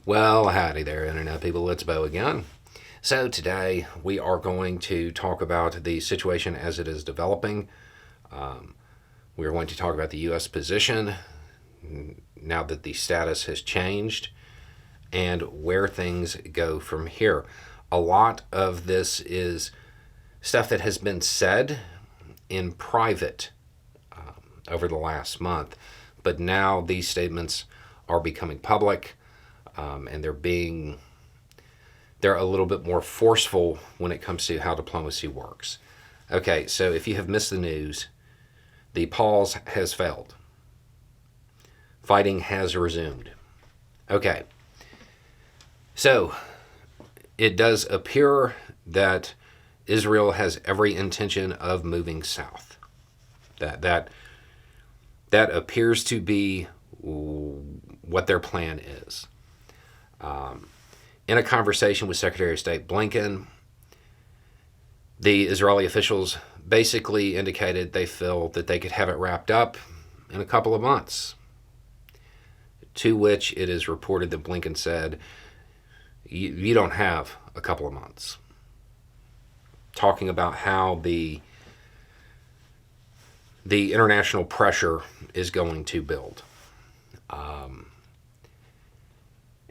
Well, howdy there, Internet people. It's Bo again. So, today we are going to talk about the situation as it is developing. We are going to talk about the U.S. position now that the status has changed and where things go from here. A lot of this is stuff that has been said in private over the last month, but now these statements are becoming public. And they're a little bit more forceful when it comes to how diplomacy works. Okay, so if you have missed the news, the pause has failed. Fighting has resumed. Okay, so it does appear that Israel has every intention of moving south. That appears to be what their plan is. In a conversation with Secretary of State Blinken, the Israeli officials basically indicated they feel that they could have it wrapped up in a couple of months. To which it is reported that Blinken said, you don't have a couple of months. Talking about how the international pressure is going to build.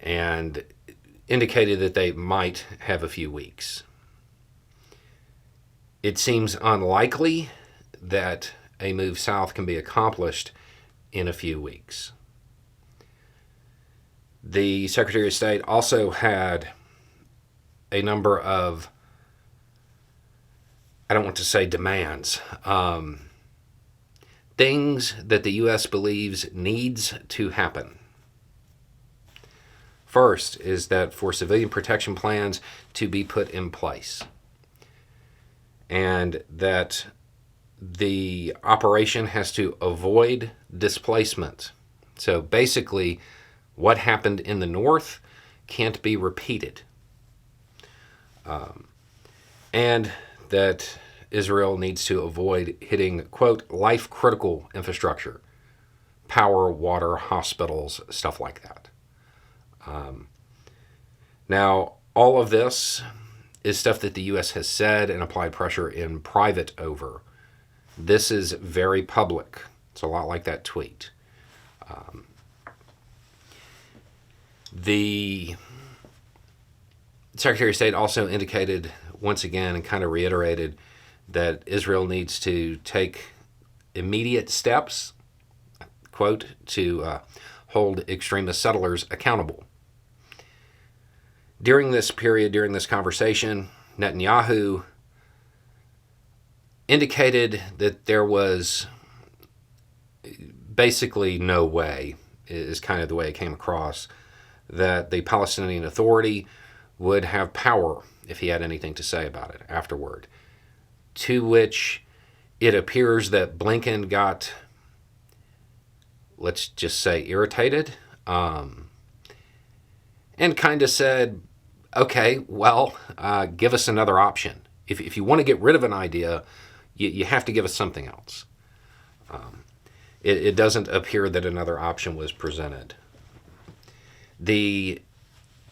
And indicated that they might have a few weeks. It seems unlikely that a move south can be accomplished in a few weeks. The Secretary of State also had a number of, I don't want to say demands, things that the U.S. believes needs to happen. First is that for civilian protection plans to be put in place, and that the operation has to avoid displacement. So basically, what happened in the north can't be repeated. And that Israel needs to avoid hitting, quote, life-critical infrastructure, power, water, hospitals, stuff like that. Now, all of this is stuff that the U.S. has said and applied pressure in private over. This is very public. It's a lot like that tweet. The Secretary of State also indicated once again and kind of reiterated that Israel needs to take immediate steps, quote, to hold extremist settlers accountable. During this period, during this conversation, Netanyahu indicated that there was basically no way, is kind of the way it came across, that the Palestinian Authority would have power if he had anything to say about it afterward. To which it appears that Blinken got, let's just say, irritated, and kind of said, okay, well, give us another option. If you want to get rid of an idea, you have to give us something else. It doesn't appear that another option was presented. The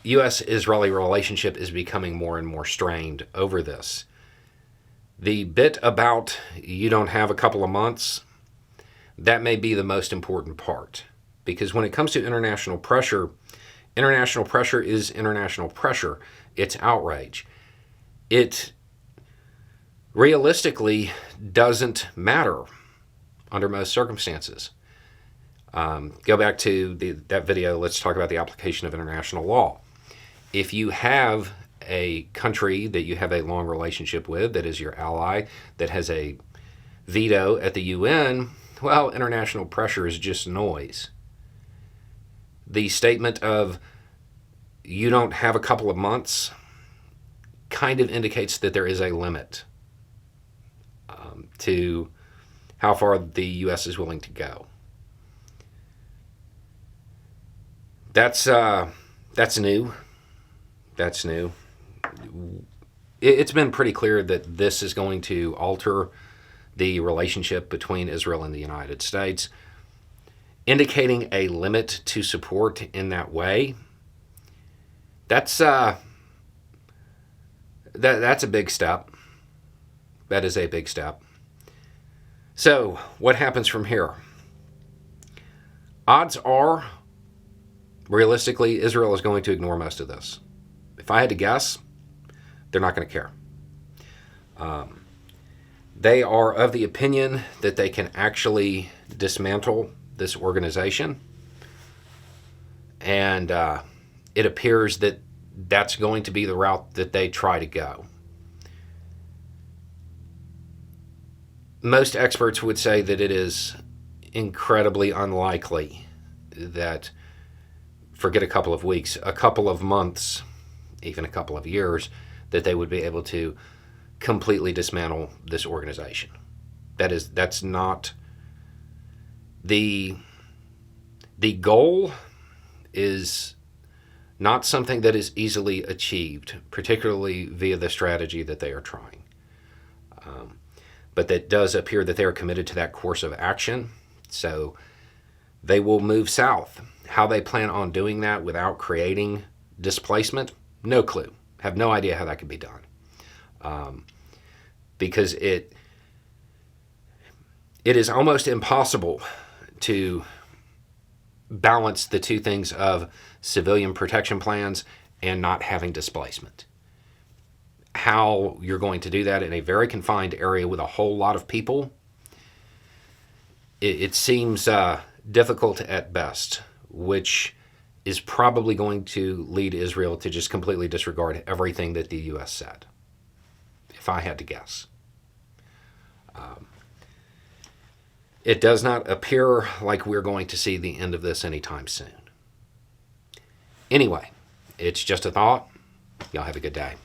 U.S.-Israeli relationship is becoming more and more strained over this. The bit about you don't have a couple of months, that may be the most important part. Because when it comes to international pressure is international pressure. It's outrage. It realistically doesn't matter under most circumstances. Go back to that video. Let's talk about the application of international law. If you have a country that you have a long relationship with, that is your ally, that has a veto at the UN, well, international pressure is just noise. The statement of you don't have a couple of months kind of indicates that there is a limit to how far the U.S. is willing to go. That's new. That's new. It's been pretty clear that this is going to alter the relationship between Israel and the United States. Indicating a limit to support in that way that's a big step. That is a big step. So, what happens from here? Odds are, realistically, Israel is going to ignore most of this. If I had to guess, they're not going to care. They are of the opinion that they can actually dismantle this organization. And it appears that that's going to be the route that they try to go. Most experts would say that it is incredibly unlikely that, forget a couple of weeks, a couple of months, even a couple of years, that they would be able to completely dismantle this organization. That's not the goal is not something that is easily achieved, particularly via the strategy that they are trying. But that does appear that they are committed to that course of action. So they will move south. How they plan on doing that without creating displacement, no clue. Have no idea how that could be done. Because it is almost impossible to balance the two things of civilian protection plans and not having displacement. How you're going to do that in a very confined area with a whole lot of people, it seems difficult at best, which is probably going to lead Israel to just completely disregard everything that the U.S. said, if I had to guess. It does not appear like we're going to see the end of this anytime soon. Anyway, it's just a thought. Y'all have a good day.